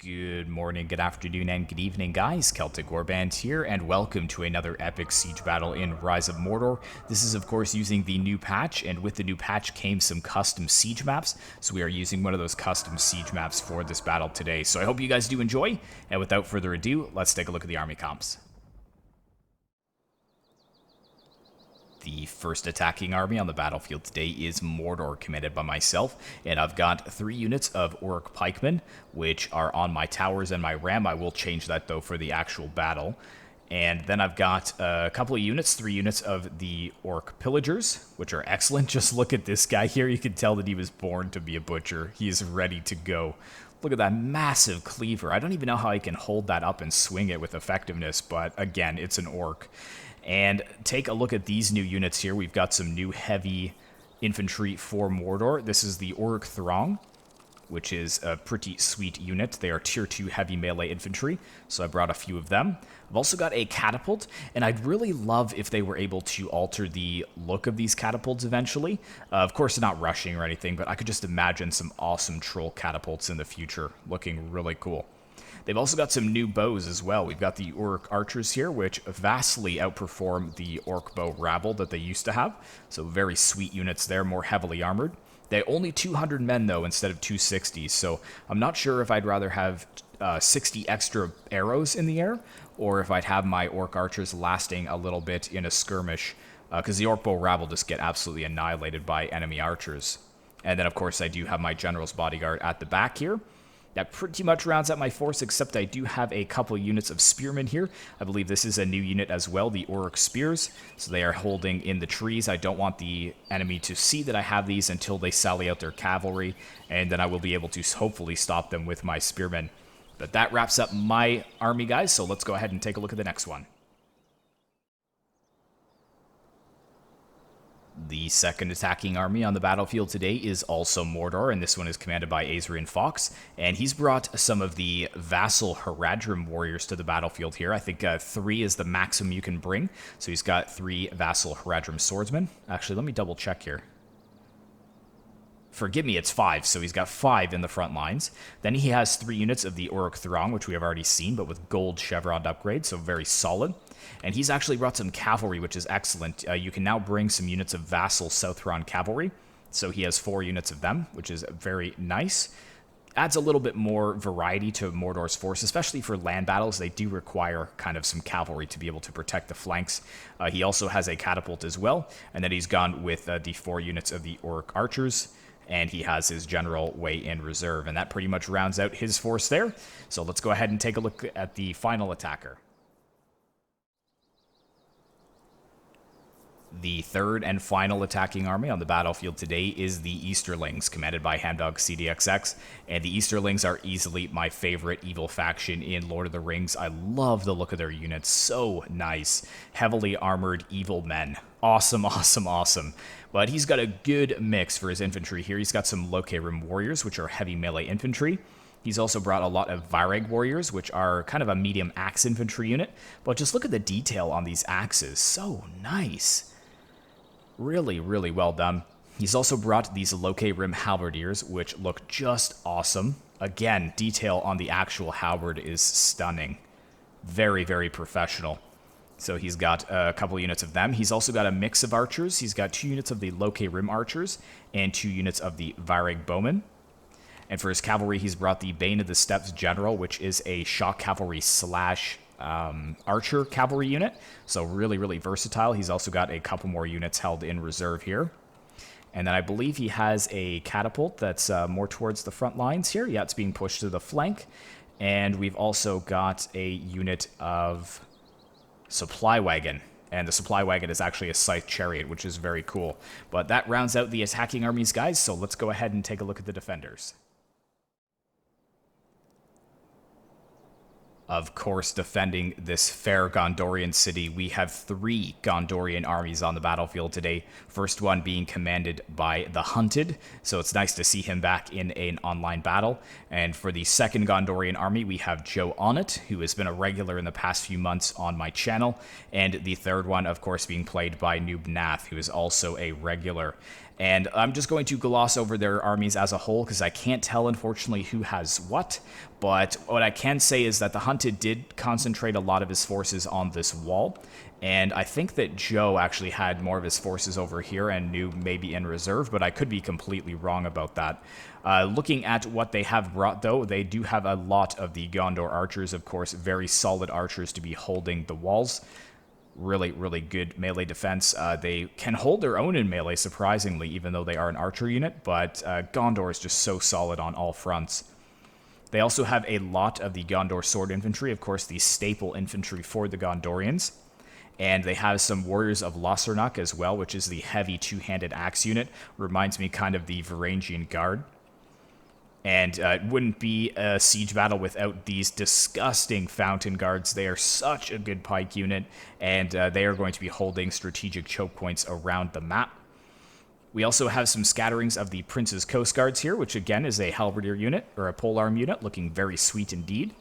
Good morning, good afternoon, and good evening, guys. Celtic Warband here, and welcome to another epic siege battle in Rise of Mordor. This is, of course, using the new patch, and with the new patch came some custom siege maps, so we are using one of those custom siege maps for this battle today. So I hope you guys do enjoy, and without further ado, let's take a look at the army comps. The first attacking army on the battlefield today is Mordor, commanded by myself, and I've got 3 units of orc pikemen, which are on my towers and my ram. I will change that, though, for the actual battle. And then I've got a couple of units, 3 units of the orc pillagers, which are excellent. Just look at this guy here. You can tell that he was born to be a butcher. He is ready to go. Look at that massive cleaver. I don't even know how I can hold that up and swing it with effectiveness, but again, it's an orc. And take a look at these new units here. We've got some new heavy infantry for Mordor. This is the Orc Throng, which is a pretty sweet unit. They are tier 2 heavy melee infantry, so I brought a few of them. I've also got a catapult, and I'd really love if they were able to alter the look of these catapults eventually. Of course, they're not rushing or anything, but I could just imagine some awesome troll catapults in the future, looking really cool. They've also got some new bows as well. We've got the orc archers here, which vastly outperform the orc bow rabble that they used to have. So very sweet units there, more heavily armored. They only 200 men, though, instead of 260. So I'm not sure if I'd rather have 60 extra arrows in the air, or if I'd have my orc archers lasting a little bit in a skirmish, because the orc bow rabble just get absolutely annihilated by enemy archers. And then, of course, I do have my general's bodyguard at the back here. That pretty much rounds out my force, except I do have a couple units of spearmen here. I believe this is a new unit as well, the Orc Spears. So they are holding in the trees. I don't want the enemy to see that I have these until they sally out their cavalry, and then I will be able to hopefully stop them with my spearmen. But that wraps up my army, guys, so let's go ahead and take a look at the next one. The second attacking army on the battlefield today is also Mordor, and this one is commanded by Azrian Fox, and he's brought some of the vassal Haradrim warriors to the battlefield here. I think 3 is the maximum you can bring, so he's got 3 vassal Haradrim swordsmen. Actually, let me double check here. Forgive me, it's 5, so he's got 5 in the front lines. Then he has 3 units of the Orc Throng, which we have already seen, but with gold chevron upgrade, so very solid. And he's actually brought some cavalry, which is excellent. You can now bring some units of vassal Southron cavalry, so he has 4 units of them, which is very nice. Adds a little bit more variety to Mordor's force, especially for land battles. They do require kind of some cavalry to be able to protect the flanks. He also has a catapult as well, and then he's gone with the 4 units of the Orc Archers, and he has his general way in reserve, and that pretty much rounds out his force there. So let's go ahead and take a look at the final attacker. The third and final attacking army on the battlefield today is the Easterlings, commanded by Hamdog CDXX, and the Easterlings are easily my favorite evil faction in Lord of the Rings. I love the look of their units, so nice. Heavily armored evil men. Awesome, awesome, awesome. But he's got a good mix for his infantry here. He's got some Locarim warriors, which are heavy melee infantry. He's also brought a lot of Vairag warriors, which are kind of a medium axe infantry unit. But just look at the detail on these axes. So nice. Really, really well done. He's also brought these Locarim halberdiers, which look just awesome. Again, detail on the actual halberd is stunning. Very, very professional. So he's got a couple units of them. He's also got a mix of archers. He's got 2 units of the Locarim archers and 2 units of the Vairag bowmen. And for his cavalry, he's brought the Bane of the Steppes General, which is a shock cavalry slash archer cavalry unit, so really, really versatile. He's also got a couple more units held in reserve here. And then I believe he has a catapult that's more towards the front lines here. Yeah, it's being pushed to the flank. And we've also got a unit of supply wagon. And the supply wagon is actually a scythe chariot, which is very cool. But that rounds out the attacking armies, guys, so let's go ahead and take a look at the defenders. Of course, defending this fair Gondorian city, we have 3 Gondorian armies on the battlefield today. First one being commanded by the Hunted, so it's nice to see him back in an online battle. And for the second Gondorian army, we have Joe Onnit, who has been a regular in the past few months on my channel. And the third one, of course, being played by Noob Nath, who is also a regular. And I'm just going to gloss over their armies as a whole because I can't tell, unfortunately, who has what. But what I can say is that the Hunted did concentrate a lot of his forces on this wall. And I think that Joe actually had more of his forces over here and knew maybe in reserve, but I could be completely wrong about that. Looking at what they have brought, though, they do have a lot of the Gondor archers, of course, very solid archers to be holding the walls. Really, really good melee defense. They can hold their own in melee, surprisingly, even though they are an archer unit, but Gondor is just so solid on all fronts. They also have a lot of the Gondor sword infantry, of course, the staple infantry for the Gondorians. And they have some Warriors of Lossarnoch as well, which is the heavy two-handed axe unit. Reminds me kind of the Varangian Guard. And it wouldn't be a siege battle without these disgusting Fountain Guards. They are such a good pike unit, and they are going to be holding strategic choke points around the map. We also have some scatterings of the Prince's Coast Guards here, which again is a halberdier unit, or a polearm unit, looking very sweet indeed.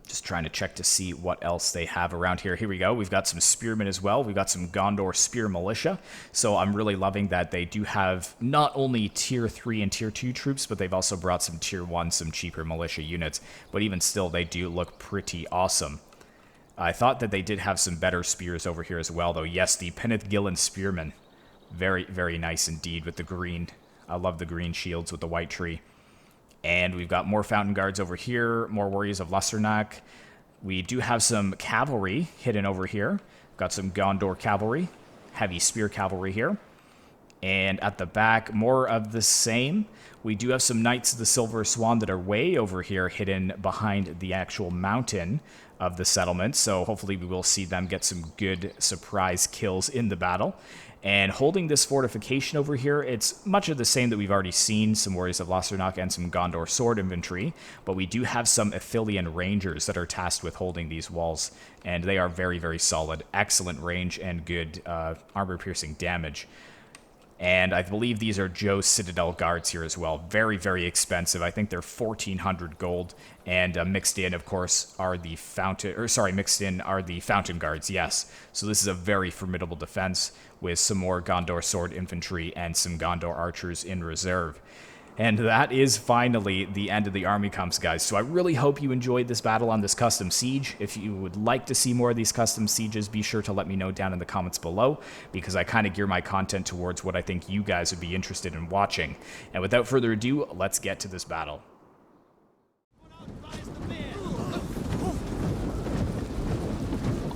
Just trying to check to see what else they have around here. Here we go. We've got some spearmen as well. We've got some Gondor spear militia. So I'm really loving that they do have not only tier 3 and tier 2 troops, but they've also brought some tier 1, some cheaper militia units. But even still, they do look pretty awesome. I thought that they did have some better spears over here as well, though. Yes, the Peneth Gillen spearmen. Very, very nice indeed with the green. I love the green shields with the white tree. And we've got more Fountain Guards over here, more Warriors of Lossarnoch. We do have some cavalry hidden over here. Got some Gondor cavalry, heavy spear cavalry here. And at the back, more of the same. We do have some Knights of the Silver Swan that are way over here, hidden behind the actual mountain of the settlement. So hopefully we will see them get some good surprise kills in the battle. And holding this fortification over here, it's much of the same that we've already seen, some Warriors of Lossarnoch and some Gondor sword infantry, but we do have some Ithilien Rangers that are tasked with holding these walls, and they are very, very solid, excellent range and good armor-piercing damage. And I believe these are Joe's Citadel Guards here as well. Very, very expensive. I think they're 1,400 gold. And mixed in, of course, are the Fountain Guards, yes. So this is a very formidable defense with some more Gondor sword infantry and some Gondor archers in reserve. And that is finally the end of the army comps, guys. So I really hope you enjoyed this battle on this custom siege. If you would like to see more of these custom sieges, be sure to let me know down in the comments below, because I kind of gear my content towards what I think you guys would be interested in watching. And without further ado, let's get to this battle.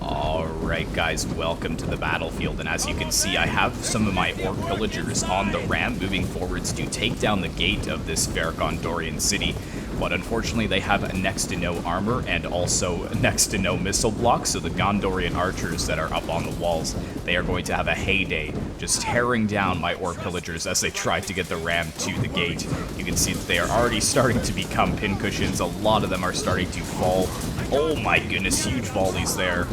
Alright guys, welcome to the battlefield, and as you can see, I have some of my orc villagers on the ram moving forwards to take down the gate of this fair Gondorian city, but unfortunately they have next to no armor and also next to no missile blocks, so the Gondorian archers that are up on the walls, they are going to have a heyday, just tearing down my orc villagers as they try to get the ram to the gate. You can see that they are already starting to become pincushions, a lot of them are starting to fall. Oh my goodness, huge volleys there.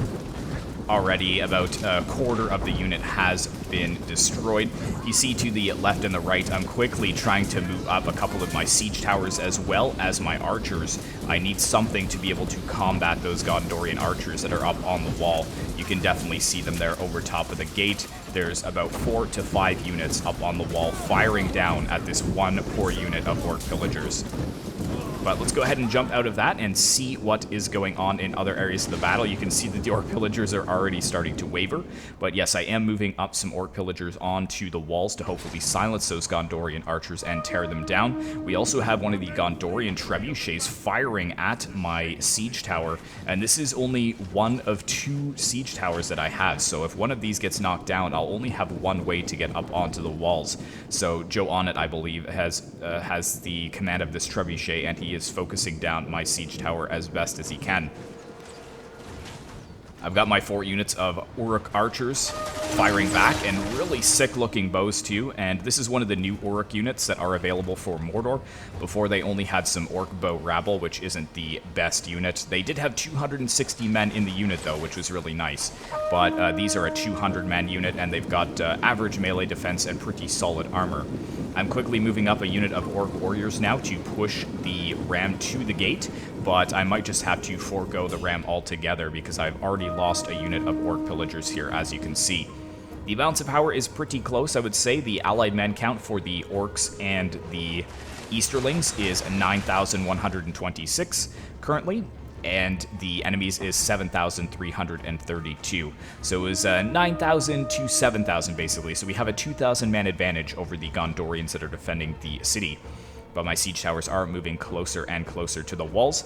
Already about a quarter of the unit has been destroyed. You see to the left and the right, I'm quickly trying to move up a couple of my siege towers as well as my archers. I need something to be able to combat those Gondorian archers that are up on the wall. You can definitely see them there over top of the gate. There's about 4 to 5 units up on the wall firing down at this one poor unit of orc villagers. But let's go ahead and jump out of that and see what is going on in other areas of the battle. You can see that the orc pillagers are already starting to waver. But yes, I am moving up some orc pillagers onto the walls to hopefully silence those Gondorian archers and tear them down. We also have one of the Gondorian trebuchets firing at my siege tower. And this is only one of 2 siege towers that I have. So if one of these gets knocked down, I'll only have one way to get up onto the walls. So Joe Onnet, I believe, has the command of this trebuchet, and he is focusing down my siege tower as best as he can. I've got my 4 units of Uruk archers firing back, and really sick looking bows too, and this is one of the new Uruk units that are available for Mordor. Before they only had some Orc bow rabble, which isn't the best unit. They did have 260 men in the unit though, which was really nice, but these are a 200 man unit, and they've got average melee defense and pretty solid armor. I'm quickly moving up a unit of Orc warriors now to push the ram to the gate, but I might just have to forego the ram altogether because I've already lost a unit of Orc pillagers here, as you can see. The balance of power is pretty close, I would say. The allied men count for the orcs and the Easterlings is 9,126 currently, and the enemies is 7,332. So it was 9,000 to 7,000 basically. So we have a 2,000 man advantage over the Gondorians that are defending the city. But my siege towers are moving closer and closer to the walls.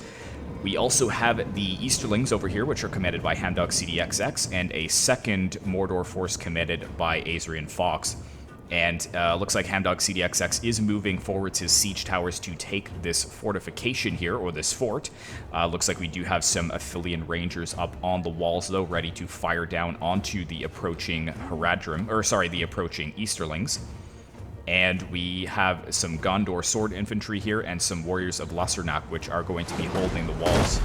We also have the Easterlings over here, which are commanded by Hamdog CDXX, and a second Mordor force commanded by Azrian Fox. And looks like Hamdog CDXX is moving forwards his siege towers to take this fortification here, or this fort. Looks like we do have some Athelian Rangers up on the walls, though, ready to fire down onto the approaching the approaching Easterlings. And we have some Gondor sword infantry here and some warriors of Lusternack, which are going to be holding the walls.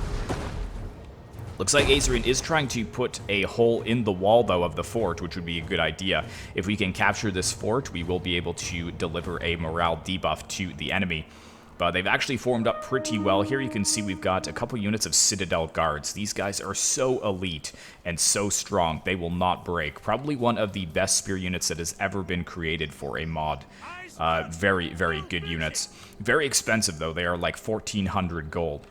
Looks like Azrian is trying to put a hole in the wall, though, of the fort, which would be a good idea. If we can capture this fort, we will be able to deliver a morale debuff to the enemy. But they've actually formed up pretty well here. You can see we've got a couple units of Citadel Guards. These guys are so elite and so strong. They will not break. Probably one of the best spear units that has ever been created for a mod. Very, very good units. Very expensive, though. They are like 1,400 gold.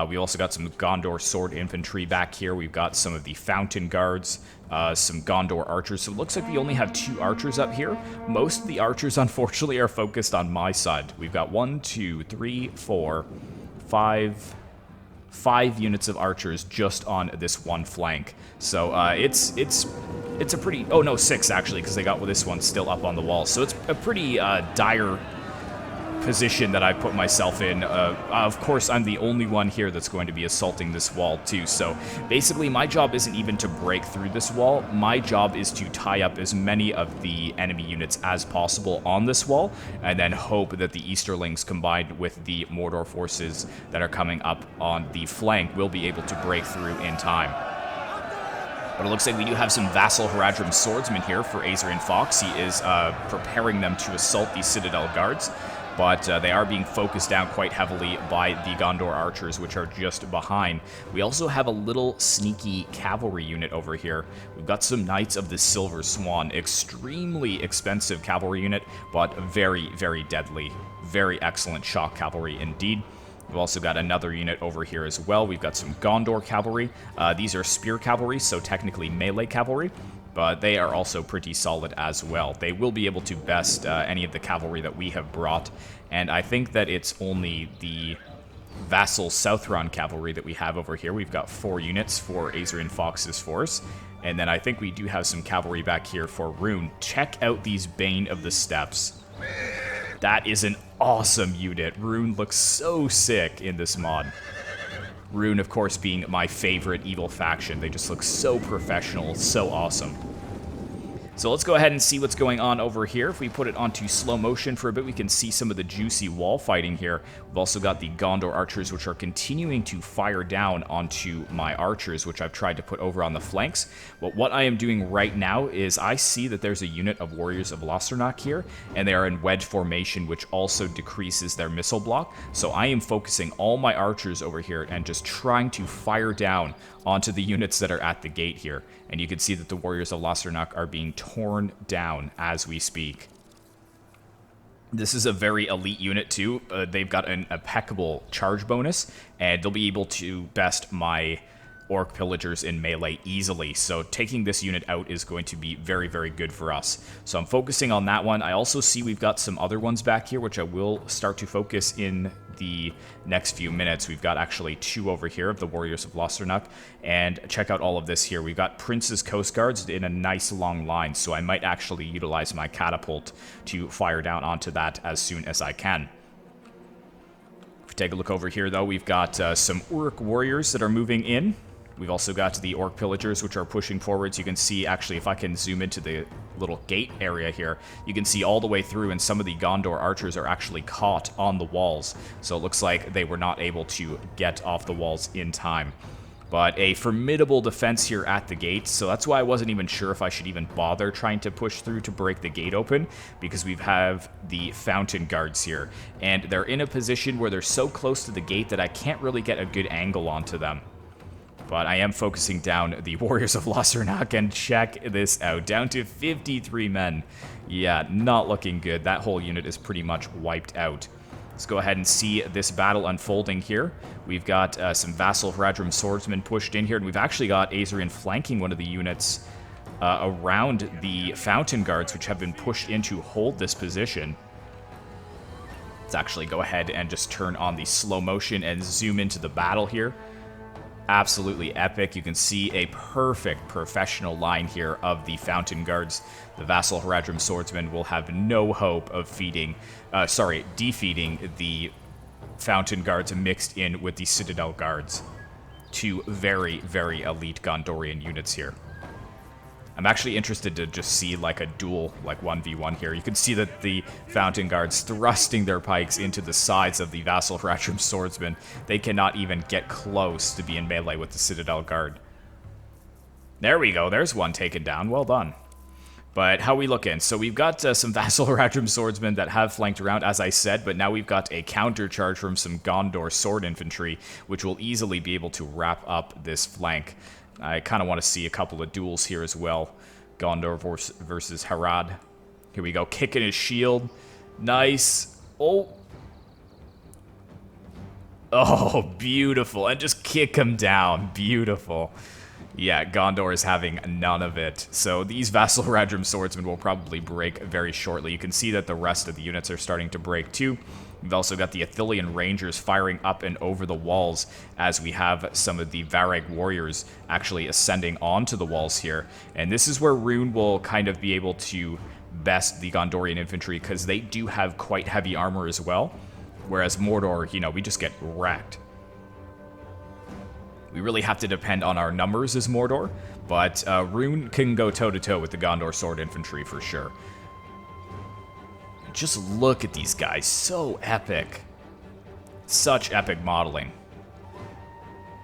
We also got some Gondor sword infantry back here. We've got some of the Fountain Guards, some Gondor archers. So it looks like we only have 2 archers up here. Most of the archers, unfortunately, are focused on my side. We've got 1, 2, 3, 4, 5 units of archers just on this one flank. So it's a pretty... Oh, no, 6, actually, because they got this one still up on the wall. So it's a pretty dire position that I put myself in. Of course, I'm the only one here that's going to be assaulting this wall too. So basically, my job isn't even to break through this wall. My job is to tie up as many of the enemy units as possible on this wall, and then hope that the Easterlings combined with the Mordor forces that are coming up on the flank will be able to break through in time. But it looks like we do have some Vassal Haradrim swordsmen here for Azrian Fox. He is preparing them to assault these Citadel Guards. But they are being focused down quite heavily by the Gondor archers, which are just behind. We also have a little sneaky cavalry unit over here. We've got some Knights of the Silver Swan. Extremely expensive cavalry unit, but very, very deadly. Very excellent shock cavalry indeed. We've also got another unit over here as well. We've got some Gondor cavalry. These are spear cavalry, so technically melee cavalry. But they are also pretty solid as well. They will be able to best any of the cavalry that we have brought, and I think that it's only the Vassal Southron cavalry that we have over here. We've got 4 units for Azrian Fox's force, and then I think we do have some cavalry back here for Rune. Check out these Bane of the Steppes. That is an awesome unit. Rune looks so sick in this mod. Rune, of course, being my favorite evil faction. They just look so professional, so awesome. So let's go ahead and see what's going on over here. If we put it onto slow motion for a bit, we can see some of the juicy wall fighting here. We've also got the Gondor archers, which are continuing to fire down onto my archers, which I've tried to put over on the flanks. But what I am doing right now is I see that there's a unit of warriors of Lusternack here, and they are in wedge formation, which also decreases their missile block. So I am focusing all my archers over here and just trying to fire down onto the units that are at the gate here. And you can see that the warriors of Lusternack are being torn down as we speak. This is a very elite unit too. They've got an impeccable charge bonus, and they'll be able to best my orc pillagers in melee easily. So taking this unit out is going to be very, very good for us. So I'm focusing on that one. I also see we've got some other ones back here, which I will start to focus in the next few minutes. We've got actually 2 over here of the warriors of Lusternack, and check out all of this here. We've got Prince's Coast Guards in a nice long line, so I might actually utilize my catapult to fire down onto that as soon as I can. If we take a look over here, though, we've got some orc warriors that are moving in. We've also got the orc pillagers, which are pushing forwards. You can see, actually, if I can zoom into the little gate area here, you can see all the way through, and some of the Gondor archers are actually caught on the walls. So it looks like they were not able to get off the walls in time. But a formidable defense here at the gate, so that's why I wasn't even sure if I should even bother trying to push through to break the gate open, because we have the Fountain Guards here, and they're in a position where they're so close to the gate that I can't really get a good angle onto them. But I am focusing down the Warriors of Lossarnach, and check this out. Down to 53 men. Yeah, not looking good. That whole unit is pretty much wiped out. Let's go ahead and see this battle unfolding here. We've got some Vassal Haradrim swordsmen pushed in here, and we've actually got Azrian flanking one of the units around the Fountain Guards, which have been pushed in to hold this position. Let's actually go ahead and just turn on the slow motion and zoom into the battle here. Absolutely epic. You can see a perfect professional line here of the Fountain Guards. The Vassal Haradrim swordsmen will have no hope of defeating the Fountain Guards mixed in with the Citadel Guards. Two very, very elite Gondorian units here. I'm actually interested to just see like a duel, like 1v1 here. You can see that the Fountain Guards thrusting their pikes into the sides of the Vassal Haradrim swordsmen. They cannot even get close to be in melee with the Citadel Guard. There we go. There's one taken down. Well done. But how we looking? So we've got some Vassal Haradrim swordsmen that have flanked around, as I said, but now we've got a counter charge from some Gondor sword infantry, which will easily be able to wrap up this flank. I kind of want to see a couple of duels here as well. Gondor versus Harad. Here we go. Kicking his shield. Nice. Oh. Oh, beautiful. And just kick him down. Beautiful. Yeah, Gondor is having none of it. So these Vassal Haradrim swordsmen will probably break very shortly. You can see that the rest of the units are starting to break too. We've also got the Ithilien Rangers firing up and over the walls as we have some of the Varag warriors actually ascending onto the walls here. And this is where Rune will kind of be able to best the Gondorian infantry, because they do have quite heavy armor as well. Whereas Mordor, you know, we just get wrecked. We really have to depend on our numbers as Mordor, but Rune can go toe-to-toe with the Gondor sword infantry for sure. Just look at these guys. So epic. Such epic modeling.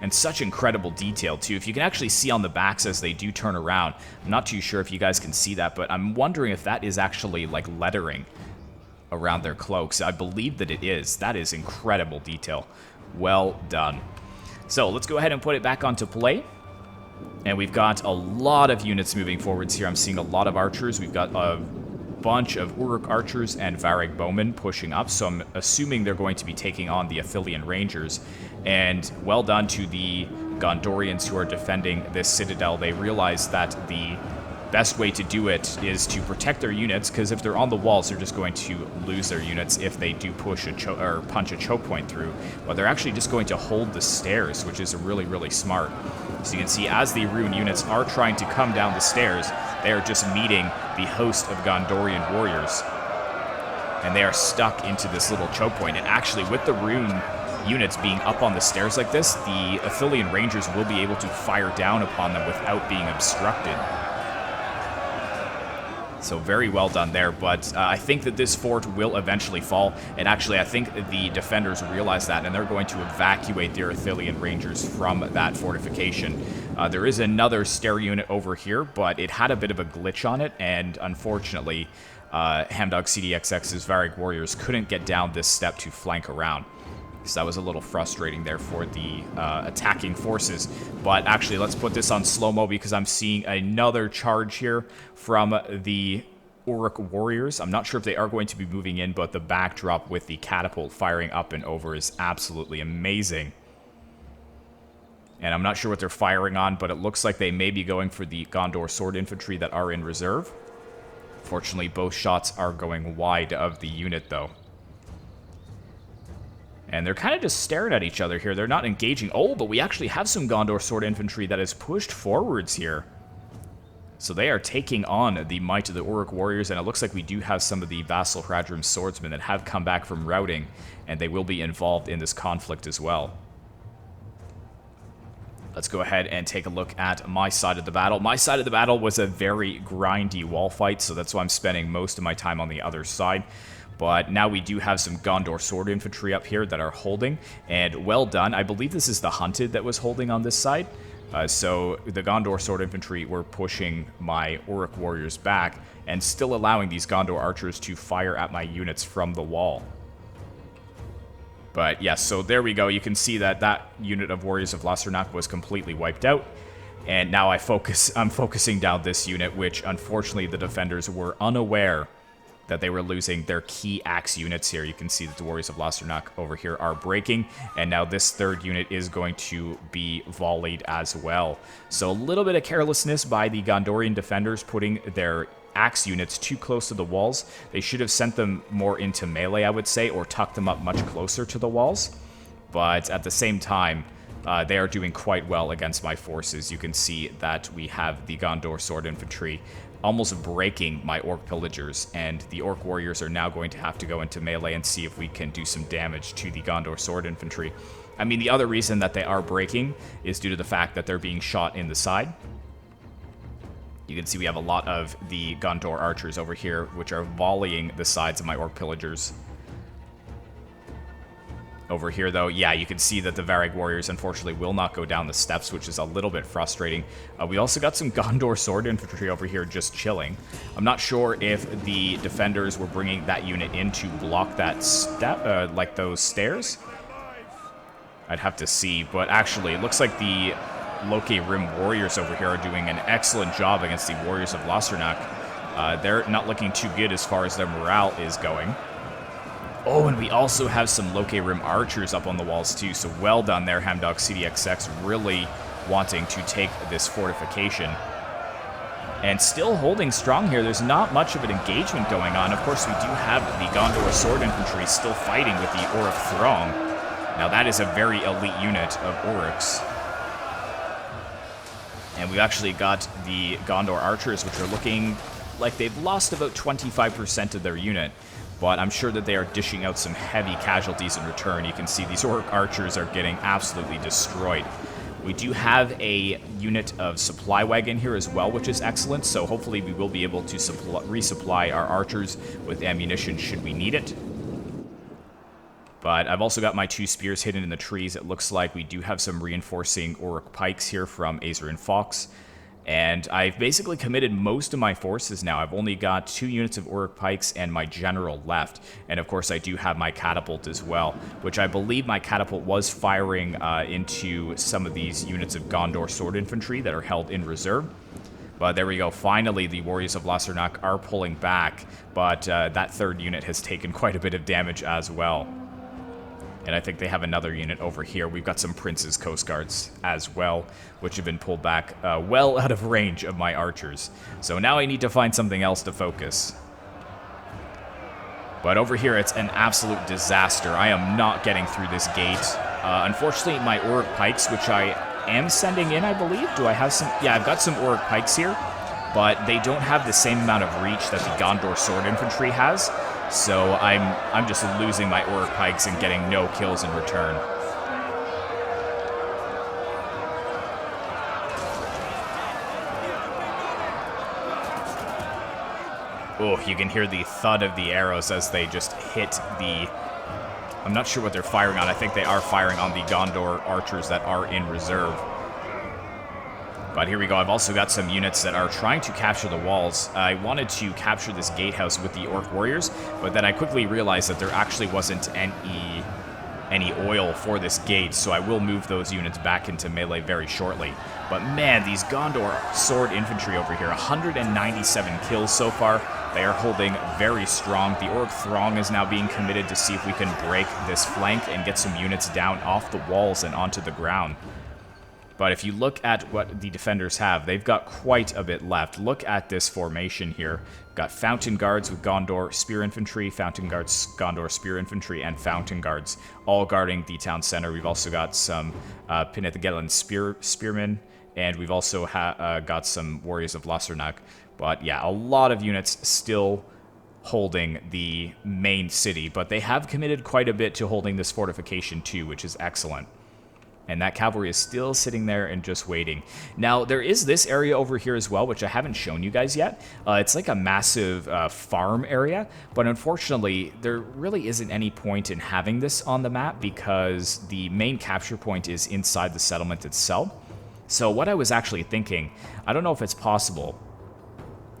And such incredible detail, too. If you can actually see on the backs as they do turn around. I'm not too sure if you guys can see that, but I'm wondering if that is actually, like, lettering around their cloaks. I believe that it is. That is incredible detail. Well done. So, let's go ahead and put it back onto play. And we've got a lot of units moving forwards here. I'm seeing a lot of archers. We've got a bunch of Uruk archers and Varag bowmen pushing up, so I'm assuming they're going to be taking on the Ithilien Rangers. And well done to the Gondorians who are defending this citadel. They realize that the best way to do it is to protect their units, because if they're on the walls, they're just going to lose their units if they do push or punch a choke point through. But they're actually just going to hold the stairs, which is really, really smart. So you can see as the Rune units are trying to come down the stairs, they are just meeting the host of Gondorian warriors. And they are stuck into this little choke point. And actually, with the Rune units being up on the stairs like this, the Ithilien Rangers will be able to fire down upon them without being obstructed. So very well done there, but I think that this fort will eventually fall, and actually I think the defenders realize that, and they're going to evacuate their Ithilien Rangers from that fortification. There is another stair unit over here, but it had a bit of a glitch on it, and unfortunately, Hamdog CDXX's Varag warriors couldn't get down this step to flank around. So that was a little frustrating there for the attacking forces. But actually, let's put this on slow-mo because I'm seeing another charge here from the Uruk warriors. I'm not sure if they are going to be moving in, but the backdrop with the catapult firing up and over is absolutely amazing. And I'm not sure what they're firing on, but it looks like they may be going for the Gondor sword infantry that are in reserve. Fortunately, both shots are going wide of the unit, though. And they're kind of just staring at each other here. They're not engaging. Oh, but we actually have some Gondor sword infantry that is pushed forwards here. So they are taking on the might of the Uruk warriors, and it looks like we do have some of the Vassal Haradrim swordsmen that have come back from routing, and they will be involved in this conflict as well. Let's go ahead and take a look at my side of the battle. My side of the battle was a very grindy wall fight, so that's why I'm spending most of my time on the other side. But now we do have some Gondor sword infantry up here that are holding, and well done. I believe this is the Hunted that was holding on this side. So the Gondor sword infantry were pushing my Uruk warriors back and still allowing these Gondor archers to fire at my units from the wall. But yes, so there we go. You can see that that unit of Warriors of Losternak was completely wiped out. And now I'm focusing down this unit, which unfortunately the defenders were unaware that they were losing their key axe units here. You can see that the Warriors of Losternak over here are breaking, and now this third unit is going to be volleyed as well. So a little bit of carelessness by the Gondorian defenders putting their axe units too close to the walls. They should have sent them more into melee, I would say, or tucked them up much closer to the walls. But at the same time, they are doing quite well against my forces. You can see that we have the Gondor Sword Infantry almost breaking my Orc Pillagers, and the Orc Warriors are now going to have to go into melee and see if we can do some damage to the Gondor Sword Infantry. I mean, the other reason that they are breaking is due to the fact that they're being shot in the side. You can see we have a lot of the Gondor Archers over here, which are volleying the sides of my Orc Pillagers. Over here, though, yeah, you can see that the Varag Warriors, unfortunately, will not go down the steps, which is a little bit frustrating. We also got some Gondor Sword Infantry over here just chilling. I'm not sure if the defenders were bringing that unit in to block that step, like those stairs. I'd have to see, but actually, it looks like the Loke Rim Warriors over here are doing an excellent job against the Warriors of Losternak. They're not looking too good as far as their morale is going. Oh, and we also have some Loke Rim Archers up on the walls, too. So well done there, Hamdog CDXX, really wanting to take this fortification. And still holding strong here. There's not much of an engagement going on. Of course, we do have the Gondor Sword Infantry still fighting with the Orc Throng. Now, that is a very elite unit of Orcs. And we've actually got the Gondor Archers, which are looking like they've lost about 25% of their unit. But I'm sure that they are dishing out some heavy casualties in return. You can see these Orc Archers are getting absolutely destroyed. We do have a unit of supply wagon here as well, which is excellent. So hopefully we will be able to resupply our archers with ammunition should we need it. But I've also got my 2 spears hidden in the trees. It looks like we do have some reinforcing Orc pikes here from Azer and Fox. And I've basically committed most of my forces now. I've only got 2 units of Orc pikes and my general left. And of course I do have my catapult as well, which I believe my catapult was firing into some of these units of Gondor Sword Infantry that are held in reserve. But there we go. Finally, the Warriors of Losternak are pulling back, but that third unit has taken quite a bit of damage as well. And I think they have another unit over here. We've got some Prince's Coast Guards as well, which have been pulled back well out of range of my archers. So now I need to find something else to focus. But over here, it's an absolute disaster. I am not getting through this gate. Unfortunately, my Orc Pikes, which I am sending in, I believe. Do I have some? Yeah, I've got some Orc Pikes here, but they don't have the same amount of reach that the Gondor Sword Infantry has. So I'm just losing my Orc Pikes and getting no kills in return. Oh, you can hear the thud of the arrows as they just hit the... I'm not sure what they're firing on. I think they are firing on the Gondor archers that are in reserve. But here we go. I've also got some units that are trying to capture the walls. I wanted to capture this gatehouse with the Orc Warriors, but then I quickly realized that there actually wasn't any oil for this gate, so I will move those units back into melee very shortly. But man, these Gondor Sword Infantry over here, 197 kills so far. They are holding very strong. The Orc Throng is now being committed to see if we can break this flank and get some units down off the walls and onto the ground. But if you look at what the defenders have, they've got quite a bit left. Look at this formation here. We've got Fountain Guards with Gondor Spear Infantry, Fountain Guards, Gondor Spear Infantry, and Fountain Guards, all guarding the town center. We've also got some Pinethagelan Spearmen, and we've also got some Warriors of Losternak. But yeah, a lot of units still holding the main city, but they have committed quite a bit to holding this fortification too, which is excellent. And that cavalry is still sitting there and just waiting. Now, there is this area over here as well, which I haven't shown you guys yet. It's like a massive farm area, but unfortunately, there really isn't any point in having this on the map because the main capture point is inside the settlement itself. So what I was actually thinking, I don't know if it's possible,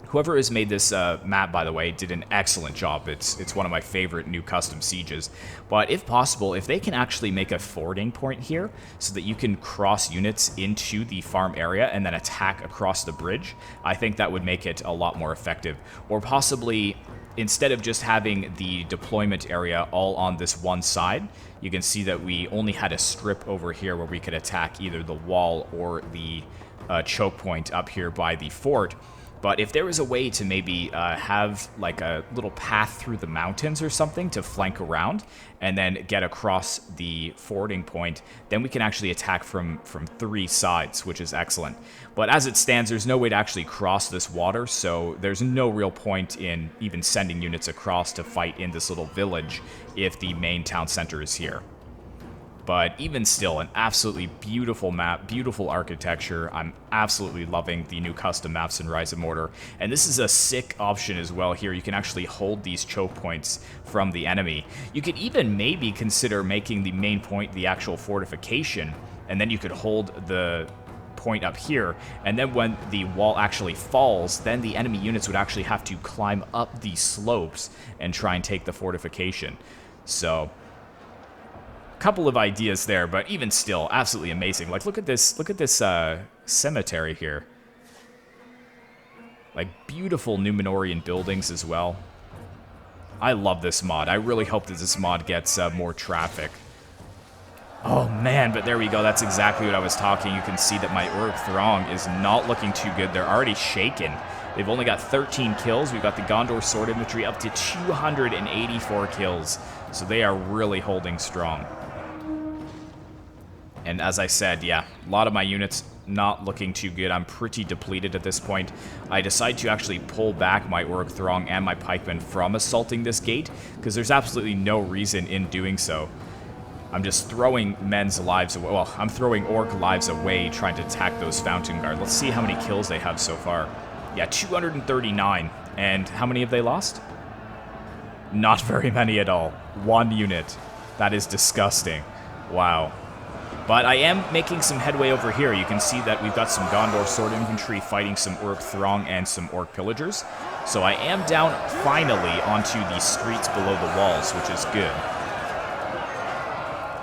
Whoever has made this map, by the way, did an excellent job. It's one of my favorite new custom sieges. But if possible, if they can actually make a forwarding point here so that you can cross units into the farm area and then attack across the bridge, I think that would make it a lot more effective. Or possibly, instead of just having the deployment area all on this one side, you can see that we only had a strip over here where we could attack either the wall or the choke point up here by the fort. But if there was a way to maybe have like a little path through the mountains or something to flank around and then get across the forwarding point, then we can actually attack from 3 sides, which is excellent. But as it stands, there's no way to actually cross this water, so there's no real point in even sending units across to fight in this little village if the main town center is here. But even still, an absolutely beautiful map, beautiful architecture. I'm absolutely loving the new custom maps in Rise of Mordor. And this is a sick option as well here. You can actually hold these choke points from the enemy. You could even maybe consider making the main point the actual fortification, and then you could hold the point up here, and then when the wall actually falls, then the enemy units would actually have to climb up these slopes and try and take the fortification. So couple of ideas there, but even still, absolutely amazing. Like, look at this cemetery here. Like, beautiful Numenorian buildings as well. I love this mod. I really hope that this mod gets more traffic. Oh man, but there we go. That's exactly what I was talking. You can see that my Uruk Throng is not looking too good. They're already shaken. They've only got 13 kills. We've got the Gondor Sword Infantry up to 284 kills. So they are really holding strong. And as I said, yeah, a lot of my units not looking too good. I'm pretty depleted at this point. I decide to actually pull back my Uruk Throng and my pikemen from assaulting this gate, because there's absolutely no reason in doing so. I'm just throwing men's lives away. Well, I'm throwing orc lives away trying to attack those Fountain Guard. Let's see how many kills they have so far. Yeah, 239. And how many have they lost? Not very many at all. 1 unit. That is disgusting. Wow. But I am making some headway over here. You can see that we've got some Gondor Sword Infantry fighting some Uruk Throng and some Orc Pillagers. So I am down, finally, onto the streets below the walls, which is good.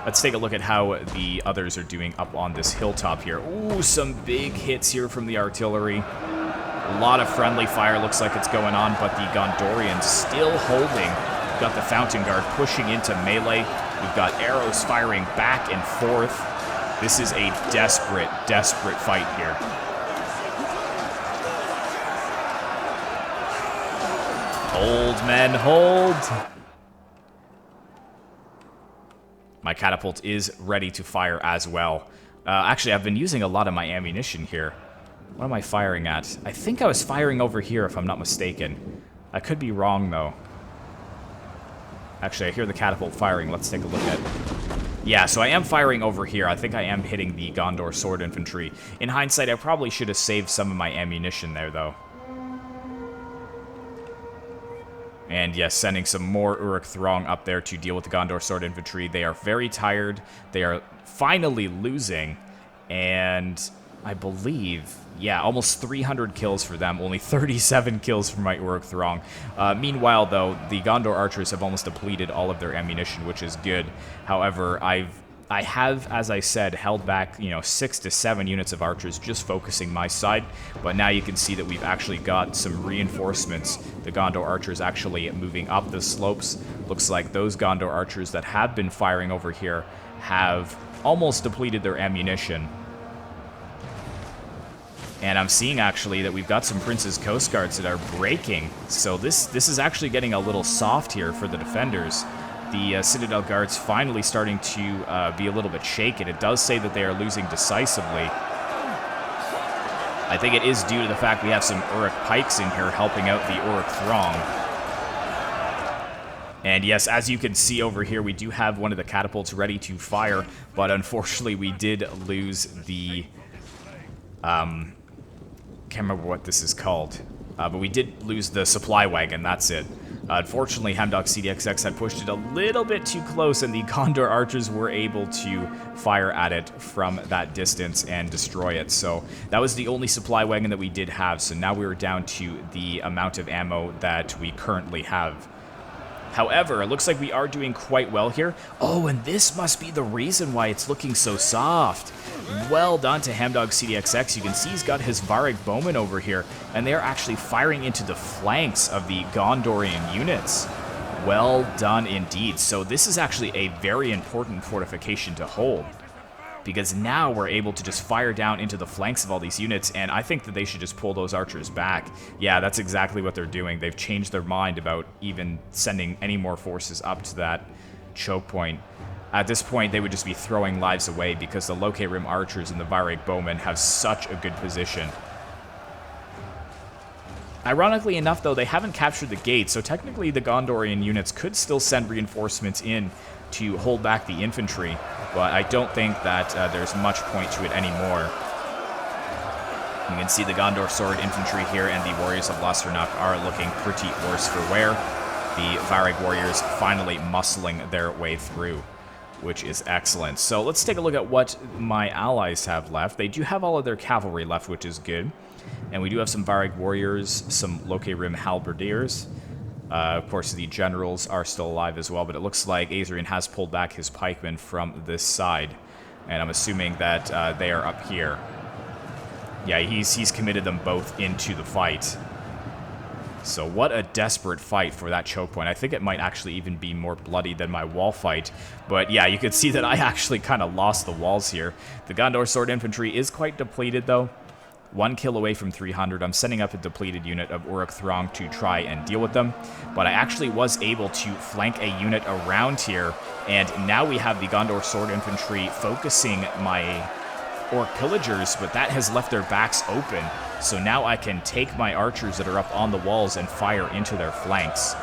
Let's take a look at how the others are doing up on this hilltop here. Ooh, some big hits here from the artillery. A lot of friendly fire looks like it's going on, but the Gondorians still holding. We've got the Fountain Guard pushing into melee. We've got arrows firing back and forth. This is a desperate, desperate fight here. Hold, men, hold! My catapult is ready to fire as well. Actually, I've been using a lot of my ammunition here. What am I firing at? I think I was firing over here, if I'm not mistaken. I could be wrong, though. Actually, I hear the catapult firing. Let's take a look at it. Yeah, so I am firing over here. I think I am hitting the Gondor Sword Infantry. In hindsight, I probably should have saved some of my ammunition there, though. And yes, sending some more Uruk Throng up there to deal with the Gondor Sword Infantry. They are very tired. They are finally losing. And I believe, yeah, almost 300 kills for them. Only 37 kills for my Uruk Throng. Meanwhile, though, the Gondor archers have almost depleted all of their ammunition, which is good. However, I have, as I said, held back, 6 to 7 units of archers, just focusing my side. But now you can see that we've actually got some reinforcements. The Gondor archers actually moving up the slopes. Looks like those Gondor archers that have been firing over here have almost depleted their ammunition. And I'm seeing, actually, that we've got some Prince's Coast Guards that are breaking. So this is actually getting a little soft here for the defenders. The Citadel Guards finally starting to be a little bit shaken. It does say that they are losing decisively. I think it is due to the fact we have some Uruk Pikes in here helping out the Uruk Throng. And yes, as you can see over here, we do have one of the catapults ready to fire. But unfortunately, we did lose the... can't remember what this is called. But we did lose the supply wagon, that's it. Unfortunately, Hamdog CDXX had pushed it a little bit too close, and the Gondor archers were able to fire at it from that distance and destroy it. So that was the only supply wagon that we did have, so now we were down to the amount of ammo that we currently have. However, it looks like we are doing quite well here. Oh, and this must be the reason why it's looking so soft. Well done to Hamdog CDXX. You can see he's got his Varag Bowmen over here, and they're actually firing into the flanks of the Gondorian units. Well done indeed. So this is actually a very important fortification to hold, because now we're able to just fire down into the flanks of all these units, and I think that they should just pull those archers back. Yeah, that's exactly what they're doing. They've changed their mind about even sending any more forces up to that choke point. At this point, they would just be throwing lives away because the Locate Rim archers and the Varag Bowmen have such a good position. Ironically enough, though, they haven't captured the gate, so technically the Gondorian units could still send reinforcements in to hold back the infantry, but I don't think that there's much point to it anymore. You can see the Gondor Sword infantry here and the Warriors of Lusternock are looking pretty worse for wear. The Varag warriors finally muscling their way through, which is excellent. So let's take a look at what my allies have left. They do have all of their cavalry left, which is good. And we do have some Varag warriors, some Locate Rim halberdiers. Of course, the generals are still alive as well, but it looks like Azrian has pulled back his pikemen from this side. And I'm assuming that they are up here. Yeah, he's committed them both into the fight. So what a desperate fight for that choke point. I think it might actually even be more bloody than my wall fight. But yeah, you could see that I actually kind of lost the walls here. The Gondor Sword infantry is quite depleted, though. 1 kill away from 300. I'm sending up a depleted unit of Uruk Throng to try and deal with them. But I actually was able to flank a unit around here. And now we have the Gondor Sword infantry focusing my Orc pillagers, but that has left their backs open. So now I can take my archers that are up on the walls and fire into their flanks.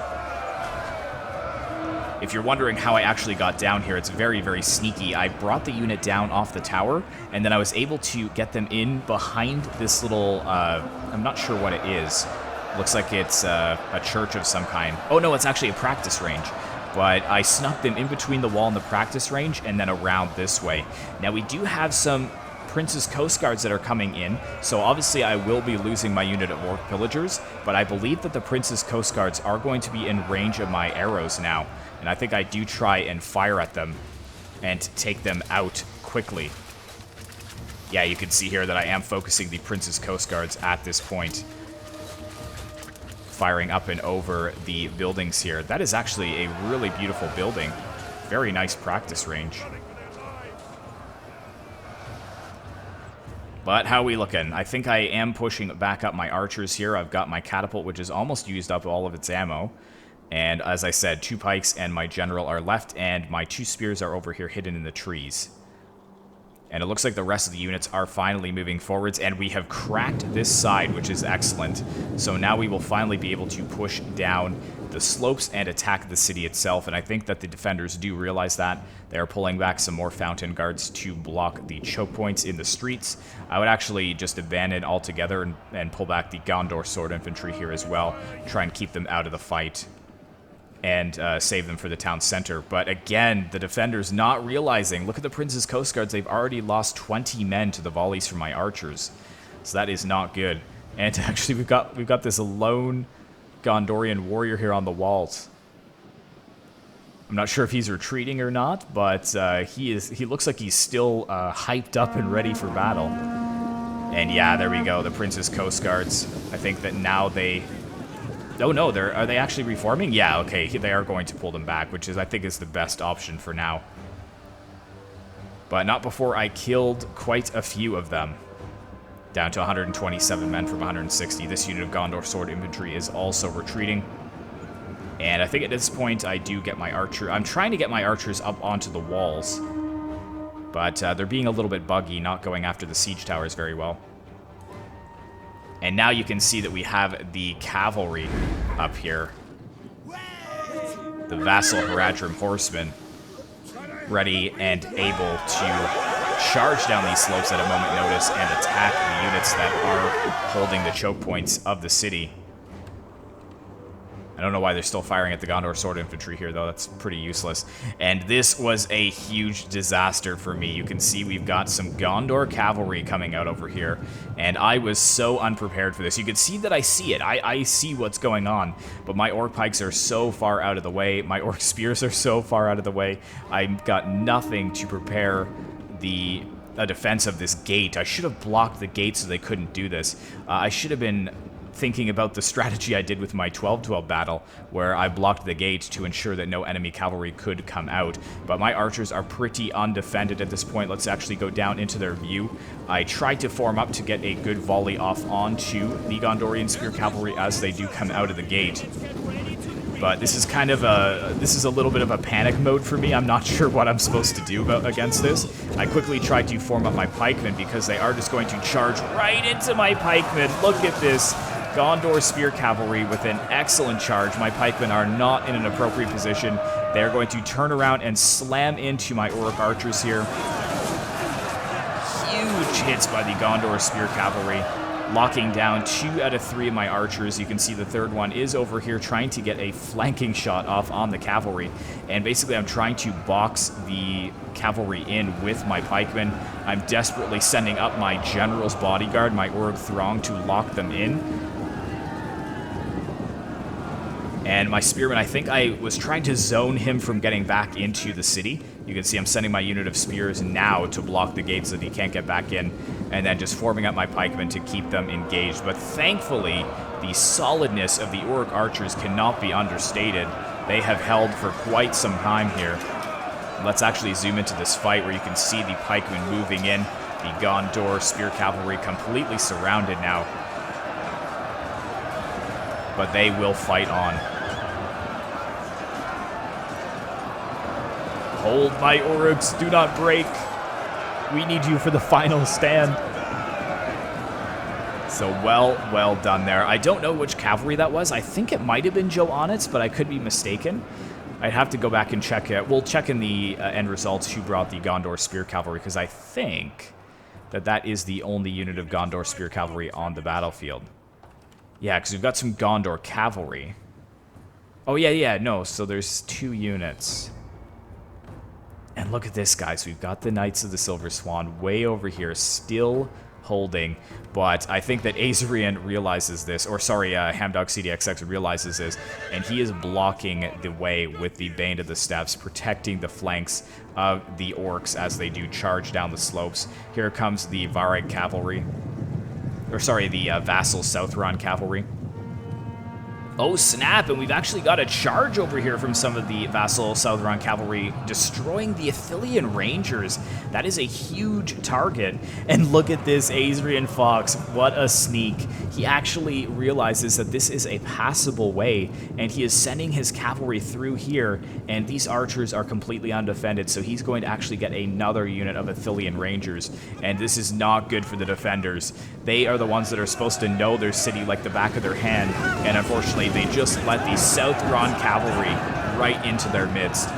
If you're wondering how I actually got down here, it's very, very sneaky. I brought the unit down off the tower, and then I was able to get them in behind this little, I'm not sure what it is. Looks like it's a church of some kind. Oh no, it's actually a practice range. But I snuck them in between the wall and the practice range, and then around this way. Now we do have some Prince's Coast Guards that are coming in, so obviously I will be losing my unit of Orc Pillagers, but I believe that the Prince's Coast Guards are going to be in range of my arrows now, and I think I do try and fire at them and take them out quickly. Yeah, you can see here that I am focusing the Prince's Coast Guards at this point, firing up and over the buildings here. That is actually a really beautiful building. Very nice practice range. But how are we looking? I think I am pushing back up my archers here. I've got my catapult, which has almost used up all of its ammo. And as I said, 2 pikes and my general are left, and my 2 spears are over here hidden in the trees. And it looks like the rest of the units are finally moving forwards, and we have cracked this side, which is excellent. So now we will finally be able to push down the slopes and attack the city itself, and I think that the defenders do realize that. They are pulling back some more fountain guards to block the choke points in the streets. I would actually just abandon altogether and pull back the Gondor Sword infantry here as well, try and keep them out of the fight and save them for the town center. But again, the defenders not realizing, look at the Prince's Coast Guards, they've already lost 20 men to the volleys from my archers. So that is not good. And actually we've got this lone Gondorian warrior here on the walls. I'm not sure if he's retreating or not, but he looks like he's still hyped up and ready for battle. And yeah, there we go, the Prince's Coast Guards. I think that now they... Oh no, are they actually reforming? Yeah, okay, they are going to pull them back, which is, I think, is the best option for now. But not before I killed quite a few of them. Down to 127 men from 160. This unit of Gondor Sword infantry is also retreating. And I think at this point I do get my archer. I'm trying to get my archers up onto the walls. But they're being a little bit buggy, not going after the siege towers very well. And now you can see that we have the cavalry up here. The Vassal Haradrim horsemen ready and able to charge down these slopes at a moment notice and attack the units that are holding the choke points of the city. And don't know why they're still firing at the Gondor sword infantry here, though. That's pretty useless. And this was a huge disaster for me. You can see we've got some Gondor cavalry coming out over here, and I was so unprepared for this. You can see that I see it. I see what's going on, but my orc pikes are so far out of the way. My orc spears are so far out of the way. I've got nothing to prepare a defense of this gate. I should have blocked the gate so they couldn't do this. I should have been thinking about the strategy I did with my 12-12 battle, where I blocked the gate to ensure that no enemy cavalry could come out. But my archers are pretty undefended at this point. Let's actually go down into their view. I tried to form up to get a good volley off onto the Gondorian spear cavalry as they do come out of the gate. But this is kind of a little bit of a panic mode for me. I'm not sure what I'm supposed to do against this. I quickly tried to form up my pikemen because they are just going to charge right into my pikemen. Look at this. Gondor spear cavalry with an excellent charge. My pikemen are not in an appropriate position. They're going to turn around and slam into my orc archers here. Huge hits by the Gondor spear cavalry, locking down 2 out of 3 of my archers. You can see the third one is over here trying to get a flanking shot off on the cavalry. And basically I'm trying to box the cavalry in with my pikemen. I'm desperately sending up my general's bodyguard, my orc throng, to lock them in. And my spearman, I think I was trying to zone him from getting back into the city. You can see I'm sending my unit of spears now to block the gates so that he can't get back in, and then just forming up my pikemen to keep them engaged. But thankfully, the solidness of the orc archers cannot be understated. They have held for quite some time here. Let's actually zoom into this fight where you can see the pikemen moving in. The Gondor spear cavalry completely surrounded now. But they will fight on. Hold, my orcs, do not break. We need you for the final stand. So well done there. I don't know which cavalry that was. I think it might have been Joannitz, but I could be mistaken. I'd have to go back and check it. We'll check in the end results who brought the Gondor spear cavalry, because I think that is the only unit of Gondor spear cavalry on the battlefield. Yeah, because we've got some Gondor cavalry. Oh, yeah, no, so there's 2 units. And look at this, guys. We've got the Knights of the Silver Swan way over here, still holding. But I think that Azrian realizes this, or sorry, Hamdog CDXX realizes this, and he is blocking the way with the Bane of the Steppes, protecting the flanks of the orcs as they do charge down the slopes. Here comes the Varag cavalry. Or sorry, the Vassal Southron cavalry. Oh snap, and we've actually got a charge over here from some of the Vassal Southron cavalry, destroying the Athelian Rangers. That is a huge target. And look at this Azrian Fox, what a sneak. He actually realizes that this is a passable way, and he is sending his cavalry through here, and these archers are completely undefended, so he's going to actually get another unit of Athelian Rangers, and this is not good for the defenders. They are the ones that are supposed to know their city like the back of their hand, and unfortunately they just let the Southron cavalry right into their midst.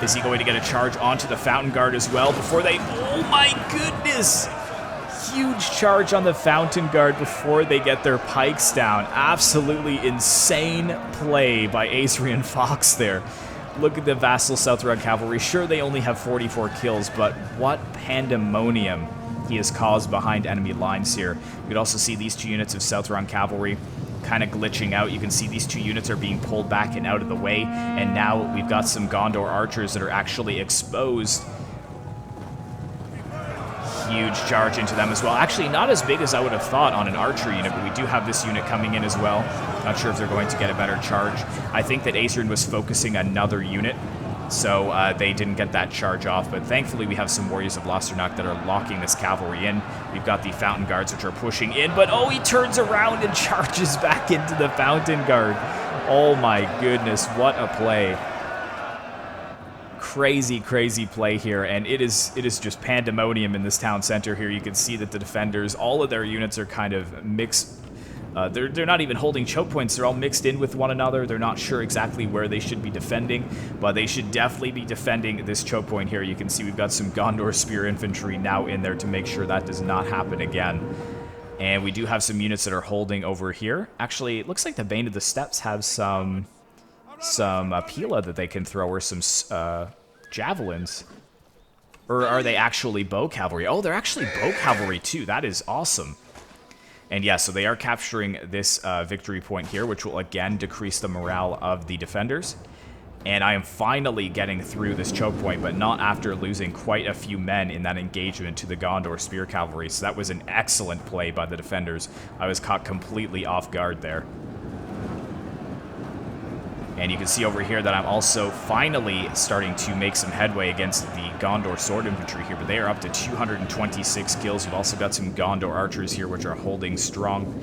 Is he going to get a charge onto the Fountain Guard as well before they... Oh my goodness! Huge charge on the Fountain Guard before they get their pikes down. Absolutely insane play by Azrian Fox there. Look at the Vassal Southron cavalry. Sure, they only have 44 kills, but what pandemonium he has caused behind enemy lines here. You could also see these 2 units of Southron cavalry kind of glitching out. You can see these 2 units are being pulled back and out of the way, and now we've got some Gondor archers that are actually exposed. Huge charge into them as well. Actually, not as big as I would have thought on an archer unit, but we do have this unit coming in as well. Not sure if they're going to get a better charge. I think that Azrian was focusing another unit, so they didn't get that charge off, but thankfully we have some Warriors of Losternock that are locking this cavalry in. We've got the Fountain Guards which are pushing in, but oh, he turns around and charges back into the Fountain Guard. Oh my goodness, what a play. Crazy play here, and it is just pandemonium in this town center here. You can see that the defenders, all of their units are kind of mixed. They're not even holding choke points. They're all mixed in with one another. They're not sure exactly where they should be defending, but they should definitely be defending this choke point here. You can see we've got some Gondor Spear Infantry now in there to make sure that does not happen again. And we do have some units that are holding over here. Actually, it looks like the Bane of the Steppes have some some pila that they can throw, or some javelins. Or are they actually bow cavalry? Oh, they're actually bow cavalry too. That is awesome. And yeah, so they are capturing this victory point here, which will again decrease the morale of the defenders. And I am finally getting through this choke point, but not after losing quite a few men in that engagement to the Gondor spear cavalry. So that was an excellent play by the defenders. I was caught completely off guard there. And you can see over here that I'm also finally starting to make some headway against the Gondor sword infantry here, but they are up to 226 kills. You've also got some Gondor archers here, which are holding strong.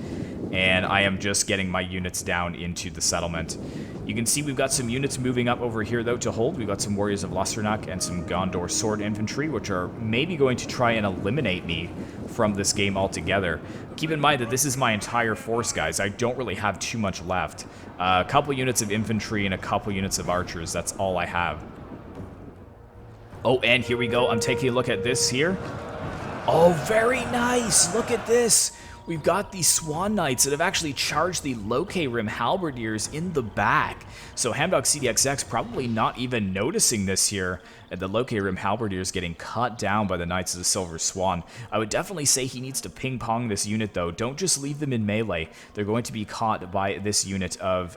And I am just getting my units down into the settlement. You can see we've got some units moving up over here, though, to hold. We've got some warriors of Lusternac and some Gondor sword infantry, which are maybe going to try and eliminate me from this game altogether. Keep in mind that this is my entire force, guys. I don't really have too much left. A couple units of infantry and a couple units of archers. That's all I have. Oh, and here we go. I'm taking a look at this here. Oh, very nice. Look at this. We've got these Swan Knights that have actually charged the Loke-Rim Halberdiers in the back. So Hamdog CDXX probably not even noticing this here, and the Loke-Rim Halberdiers getting cut down by the Knights of the Silver Swan. I would definitely say he needs to ping-pong this unit, though. Don't just leave them in melee. They're going to be caught by this unit of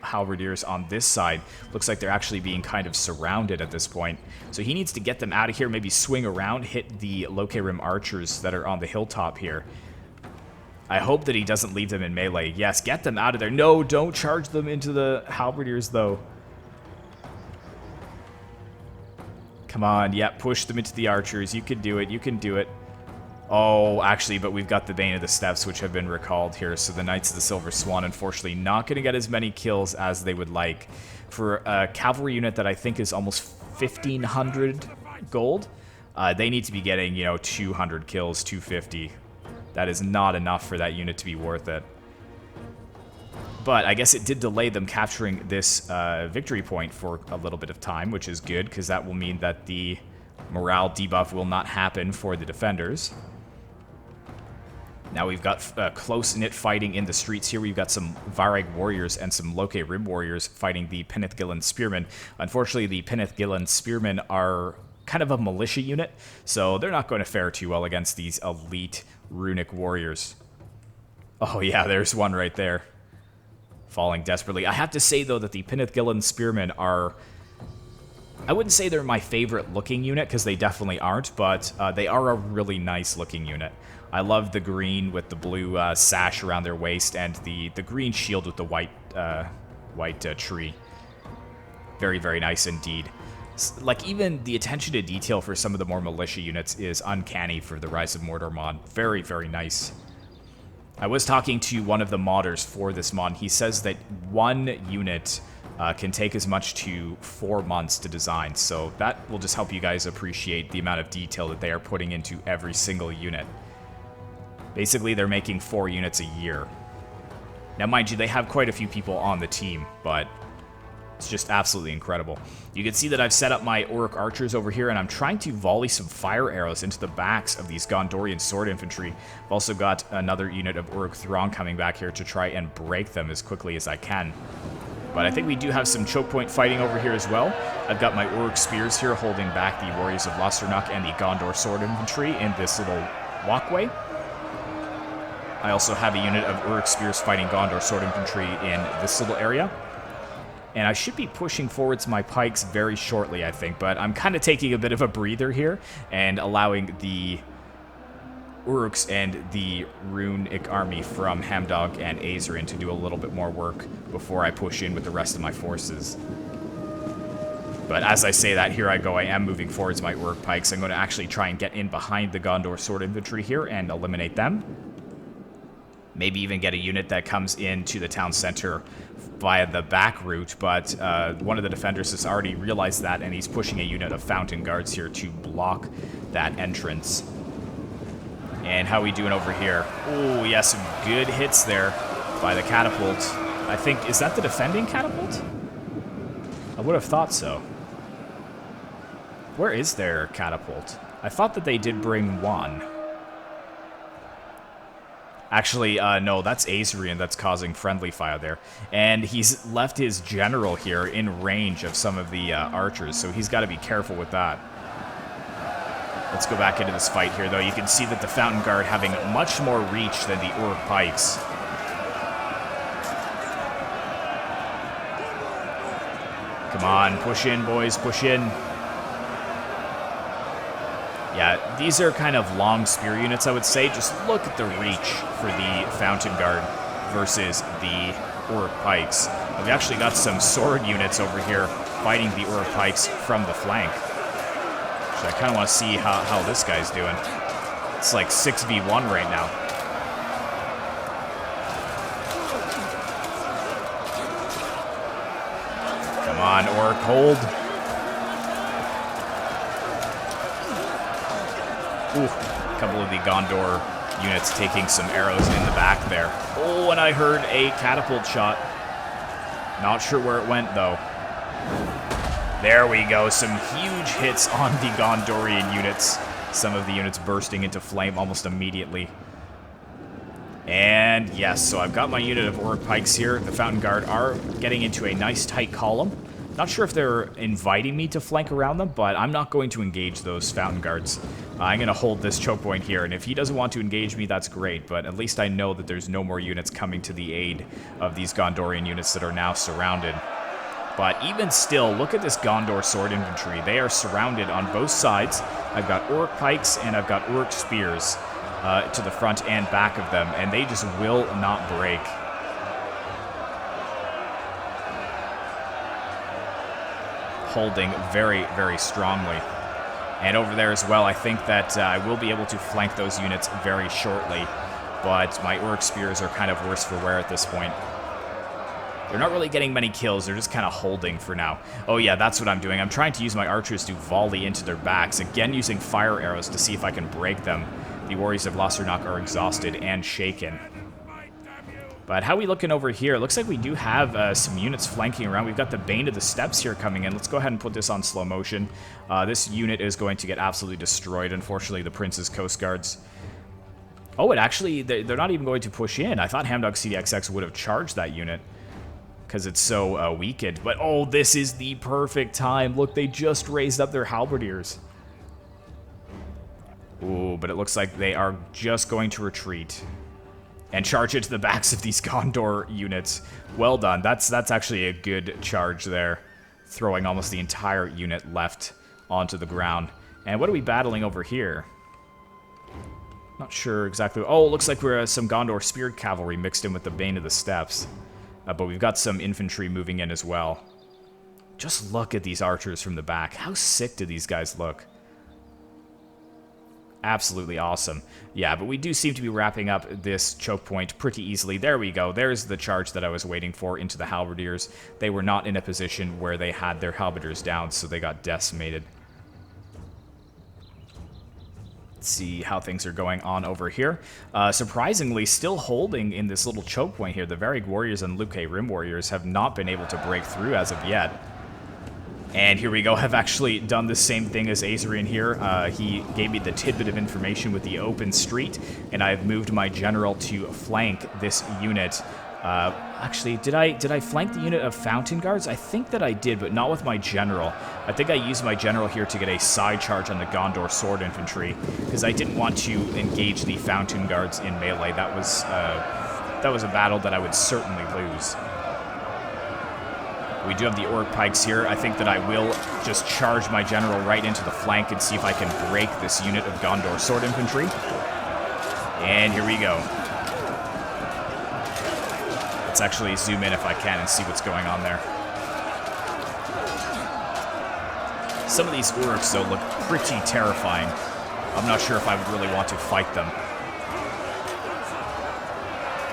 Halberdiers on this side. Looks like they're actually being kind of surrounded at this point. So he needs to get them out of here, maybe swing around, hit the Loke-Rim archers that are on the hilltop here. I hope that he doesn't leave them in melee. Yes, get them out of there. No, don't charge them into the halberdiers, though. Come on, yeah, push them into the archers. You can do it, you can do it. Oh, actually, but we've got the Bane of the Steppes, which have been recalled here, so the Knights of the Silver Swan, unfortunately, not going to get as many kills as they would like. For a cavalry unit that I think is almost 1,500 gold, they need to be getting, 200 kills, 250. That is not enough for that unit to be worth it. But I guess it did delay them capturing this victory point for a little bit of time, which is good, because that will mean that the morale debuff will not happen for the defenders. Now we've got close-knit fighting in the streets here. We've got some Varag warriors and some Loke-Rim warriors fighting the Penethgillan spearmen. Unfortunately, the Penethgillan spearmen are kind of a militia unit, so they're not going to fare too well against these elite runic warriors. Oh yeah, there's one right there. Falling desperately. I have to say, though, that the Penethgillan spearmen are... I wouldn't say they're my favorite looking unit, because they definitely aren't, but they are a really nice looking unit. I love the green with the blue sash around their waist, and the green shield with the white tree. Very, very nice indeed. Like, even the attention to detail for some of the more militia units is uncanny for the Rise of Mordor mod. Very, very nice. I was talking to one of the modders for this mod. He says that one unit can take as much to 4 months to design, so that will just help you guys appreciate the amount of detail that they are putting into every single unit. Basically, they're making 4 units a year. Now, mind you, they have quite a few people on the team, but it's just absolutely incredible. You can see that I've set up my Orc archers over here, and I'm trying to volley some fire arrows into the backs of these Gondorian sword infantry. I've also got another unit of Orc Throng coming back here to try and break them as quickly as I can. But I think we do have some choke point fighting over here as well. I've got my Orc spears here holding back the warriors of Lusternac and the Gondor sword infantry in this little walkway. I also have a unit of Orc spears fighting Gondor sword infantry in this little area. And I should be pushing forwards my pikes very shortly, I think, but I'm kind of taking a bit of a breather here and allowing the Urks and the Runic army from Hamdog and Azerin to do a little bit more work before I push in with the rest of my forces. But as I say that, here I go. I am moving forwards my Urk pikes. I'm going to actually try and get in behind the Gondor sword infantry here and eliminate them. Maybe even get a unit that comes into the town center via the back route, but one of the defenders has already realized that, and he's pushing a unit of fountain guards here to block that entrance. And how are we doing over here? Oh, yeah, some good hits there by the catapult. I think, is that the defending catapult? I would have thought so. Where is their catapult? I thought that they did bring one. Actually, no, that's Azrian that's causing friendly fire there. And he's left his general here in range of some of the archers, so he's got to be careful with that. Let's go back into this fight here, though. You can see that the Fountain Guard having much more reach than the Orc Pikes. Come on, push in, boys, push in. Yeah, these are kind of long spear units, I would say. Just look at the reach for the Fountain Guard versus the Orc Pikes. We've actually got some sword units over here fighting the Orc Pikes from the flank. So I kind of want to see how this guy's doing. It's like 6v1 right now. Come on, Orc, hold. Ooh, a couple of the Gondor units taking some arrows in the back there. Oh, and I heard a catapult shot. Not sure where it went, though. There we go, some huge hits on the Gondorian units. Some of the units bursting into flame almost immediately. And yes, so I've got my unit of Orc Pikes here. The Fountain Guard are getting into a nice tight column. Not sure if they're inviting me to flank around them, but I'm not going to engage those Fountain Guards. I'm going to hold this choke point here, and if he doesn't want to engage me, that's great, but at least I know that there's no more units coming to the aid of these Gondorian units that are now surrounded. But even still, look at this Gondor sword infantry. They are surrounded on both sides. I've got Orc Pikes and I've got Orc Spears to the front and back of them, and they just will not break. Holding very, very strongly. And over there as well, I think that I will be able to flank those units very shortly, but my Orc Spears are kind of worse for wear at this point. They're not really getting many kills, they're just kind of holding for now. Oh yeah, that's what I'm doing. I'm trying to use my archers to volley into their backs, again using fire arrows to see if I can break them. The warriors of Lossarnoch are exhausted and shaken. But how are we looking over here? It looks like we do have some units flanking around. We've got the Bane of the Steppes here coming in. Let's go ahead and put this on slow motion. This unit is going to get absolutely destroyed, unfortunately, the Prince's Coast Guards. Oh, it actually, they're not even going to push in. I thought Hamdog CDXX would have charged that unit because it's so weakened. But, oh, this is the perfect time. Look, they just raised up their halberdiers. Ooh, but it looks like they are just going to retreat and charge into the backs of these Gondor units. Well done. That's actually a good charge there, throwing almost the entire unit left onto the ground. And what are we battling over here? Not sure exactly. Oh, it looks like we're some Gondor Speared Cavalry mixed in with the Bane of the Steppes. But we've got some infantry moving in as well. Just look at these archers from the back. How sick do these guys look? Absolutely awesome. Yeah, but we do seem to be wrapping up this choke point pretty easily. There we go. There's the charge that I was waiting for into the halberdiers. They were not in a position where they had their halberdiers down, so they got decimated. Let's see how things are going on over here. Surprisingly, still holding in this little choke point here. The Varrig Warriors and Luke Rim Warriors have not been able to break through as of yet. And here we go. I've actually done the same thing as Azrian here. He gave me the tidbit of information with the open street, and I've moved my general to flank this unit. Actually, did I flank the unit of Fountain Guards? I think that I did, but not with my general. I think I used my general here to get a side charge on the Gondor Sword Infantry, because I didn't want to engage the Fountain Guards in melee. That was a battle that I would certainly lose. We do have the Orc Pikes here. I think that I will just charge my general right into the flank and see if I can break this unit of Gondor Sword Infantry. And here we go. Let's actually zoom in if I can and see what's going on there. Some of these orcs, though, look pretty terrifying. I'm not sure if I would really want to fight them.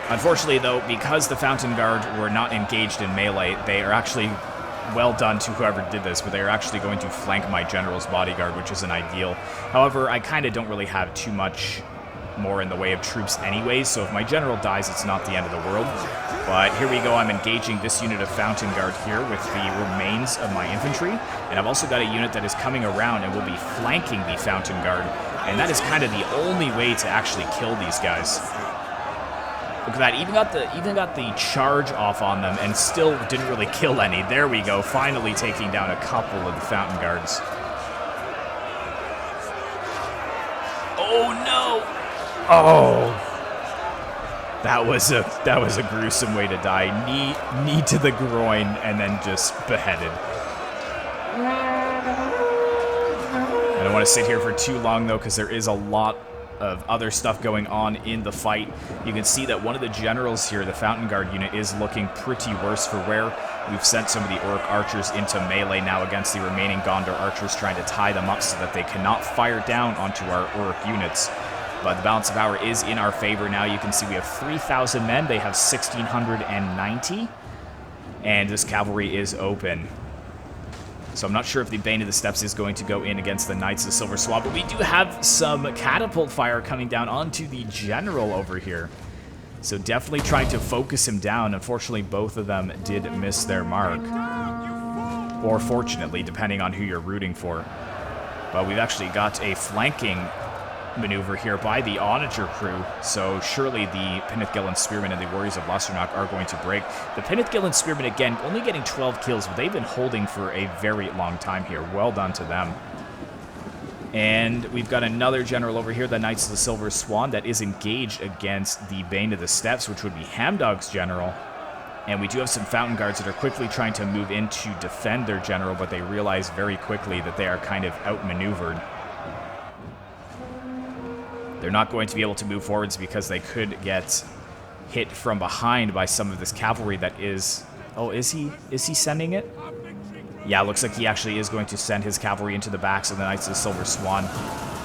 Unfortunately, though, because the Fountain Guard were not engaged in melee, they are actually well done to whoever did this, but they are actually going to flank my general's bodyguard, which isn't ideal. However, I kind of don't really have too much more in the way of troops anyways, so if my general dies, it's not the end of the world. But here we go, I'm engaging this unit of Fountain Guard here with the remains of my infantry, and I've also got a unit that is coming around and will be flanking the Fountain Guard, and that is kind of the only way to actually kill these guys. Look at that, even got the charge off on them and still didn't really kill any. There we go, finally taking down a couple of the Fountain Guards. Oh no! Oh, that was a gruesome way to die. Knee to the groin and then just beheaded. I don't want to sit here for too long though, because there is a lot of other stuff going on in the fight. You can see that one of the generals here, the Fountain Guard unit, is looking pretty worse for wear. We've sent some of the orc archers into melee now against the remaining Gondor archers, trying to tie them up so that they cannot fire down onto our orc units. But the balance of power is in our favor now. You can see we have 3,000 men. They have 1,690. And this cavalry is open. So I'm not sure if the Bane of the Steppes is going to go in against the Knights of the Silver Swan, but we do have some catapult fire coming down onto the general over here. So definitely trying to focus him down. Unfortunately, both of them did miss their mark. Or fortunately, depending on who you're rooting for. But we've actually got a flanking maneuver here by the Onager crew, so surely the Pennithgillen Spearmen and the Warriors of Lusternock are going to break. The Pennithgillen Spearmen, again, only getting 12 kills, but they've been holding for a very long time here. Well done to them. And we've got another general over here, the Knights of the Silver Swan, that is engaged against the Bane of the Steppes, which would be Hamdog's general. And we do have some Fountain Guards that are quickly trying to move in to defend their general, but they realize very quickly that they are kind of outmaneuvered. They're not going to be able to move forwards because they could get hit from behind by some of this cavalry that is... Oh, is he sending it? Yeah, looks like he actually is going to send his cavalry into the backs of the Knights of the Silver Swan.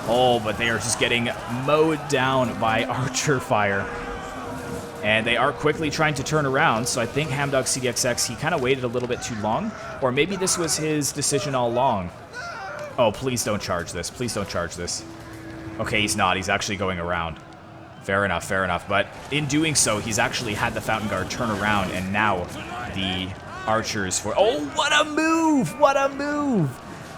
Oh, but they are just getting mowed down by archer fire. And they are quickly trying to turn around, so I think Hamdog CDXX, he kind of waited a little bit too long. Or maybe this was his decision all along. Oh, please don't charge this. Please don't charge this. Okay, he's not. He's actually going around. Fair enough, fair enough. But in doing so, he's actually had the Fountain Guard turn around, and now the archers for... Oh, what a move! What a move!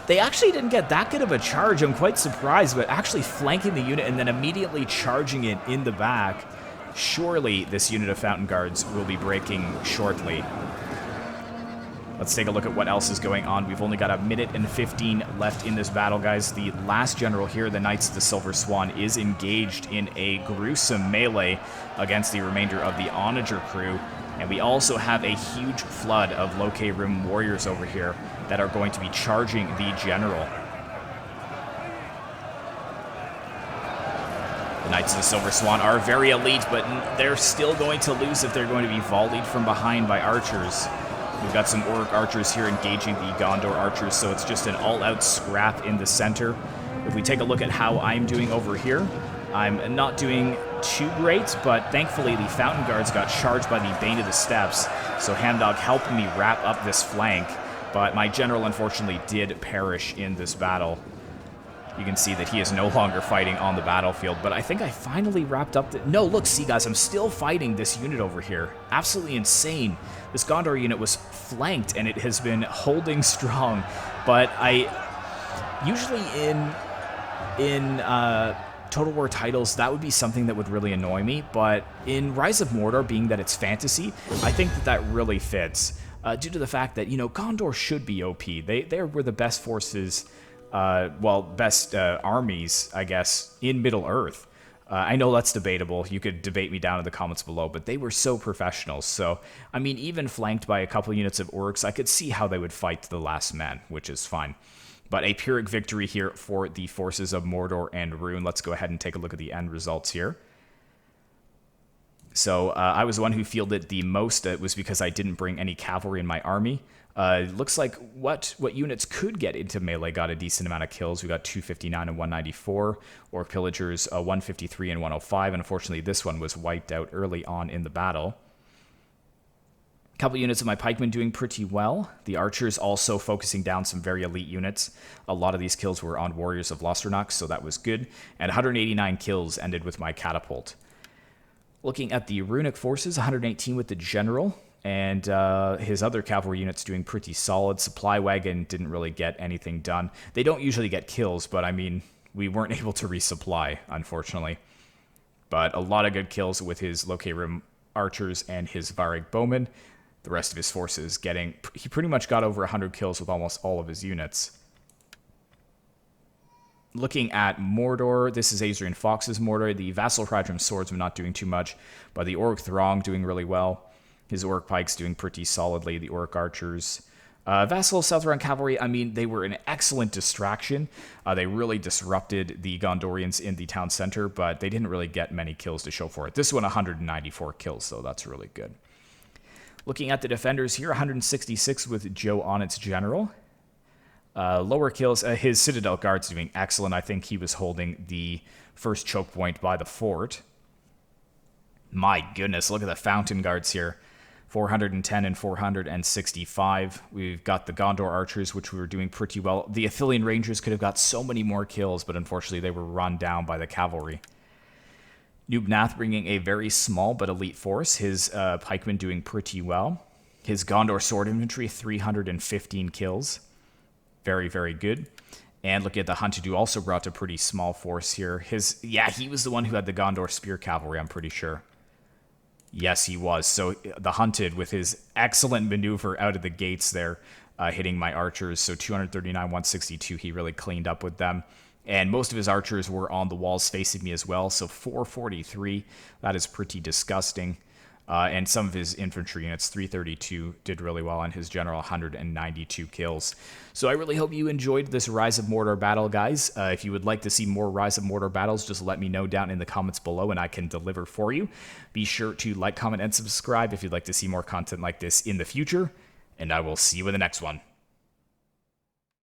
They actually didn't get that good of a charge. I'm quite surprised, but actually flanking the unit and then immediately charging it in the back. Surely this unit of Fountain Guards will be breaking shortly. Let's take a look at what else is going on. We've only got a minute and 15 left in this battle, guys. The last general here, the Knights of the Silver Swan, is engaged in a gruesome melee against the remainder of the Onager crew. And we also have a huge flood of Loke Rim warriors over here that are going to be charging the general. The Knights of the Silver Swan are very elite, but they're still going to lose if they're going to be volleyed from behind by archers. We've got some orc archers here engaging the Gondor archers, so it's just an all-out scrap in the center. If we take a look at how I'm doing over here, I'm not doing too great, but thankfully the Fountain Guards got charged by the Bane of the Steppes, so Hamdog helped me wrap up this flank, but my general unfortunately did perish in this battle. You can see that he is no longer fighting on the battlefield, but I think I finally wrapped up the... No, look, see, guys, I'm still fighting this unit over here. Absolutely insane. This Gondor unit was flanked, and it has been holding strong, but I... Usually in Total War titles, that would be something that would really annoy me, but in Rise of Mordor, being that it's fantasy, I think that that really fits, due to the fact that, you know, Gondor should be OP. They were the best forces... best armies, I guess, in Middle-earth. I know that's debatable. You could debate me down in the comments below, but they were so professional. So, I mean, even flanked by a couple units of orcs, I could see how they would fight to the last man, which is fine. But a Pyrrhic victory here for the forces of Mordor and Rhûn. Let's go ahead and take a look at the end results here. So, I was the one who fielded the most. It was because I didn't bring any cavalry in my army. Looks like what units could get into melee got a decent amount of kills. We got 259 and 194. Orc Pillagers 153 and 105. And unfortunately, this one was wiped out early on in the battle. A couple units of my pikemen doing pretty well. The archers also focusing down some very elite units. A lot of these kills were on Warriors of Lusternock, so that was good. And 189 kills ended with my catapult. Looking at the runic forces, 118 with the general. And his other cavalry units doing pretty solid. Supply wagon didn't really get anything done. They don't usually get kills, but I mean, we weren't able to resupply, unfortunately. But a lot of good kills with his Loke Rim archers and his Varag bowmen. The rest of his forces he pretty much got over 100 kills with almost all of his units. Looking at Mordor, this is Azrian Fox's Mordor. The Vassal Hradrim Swordsman not doing too much, but the Orc Throng doing really well. His Orc Pikes doing pretty solidly, the Orc Archers. Vassal Southron Cavalry, I mean, they were an excellent distraction. They really disrupted the Gondorians in the town center, but they didn't really get many kills to show for it. This one, 194 kills, though. That's really good. Looking at the defenders here, 166 with Joe Onnit's General. Lower kills, his Citadel Guard's doing excellent. I think he was holding the first choke point by the fort. My goodness, look at the Fountain Guards here. 410 and 465. We've got the Gondor Archers, which we were doing pretty well. The Athelian Rangers could have got so many more kills, but unfortunately they were run down by the cavalry. Nubnath bringing a very small but elite force. His pikemen doing pretty well. His Gondor Sword Infantry, 315 kills. Very, very good. And looking at the Hunted, who also brought a pretty small force here. He was the one who had the Gondor Spear Cavalry, I'm pretty sure. Yes, he was. So the Hunted, with his excellent maneuver out of the gates there, hitting my archers. So 239, 162, he really cleaned up with them. And most of his archers were on the walls facing me as well. So 443, that is pretty disgusting. And some of his infantry units, 332, did really well, and his general, 192 kills. So I really hope you enjoyed this Rise of Mordor battle, guys. If you would like to see more Rise of Mordor battles, just let me know down in the comments below, and I can deliver for you. Be sure to like, comment, and subscribe if you'd like to see more content like this in the future, and I will see you in the next one.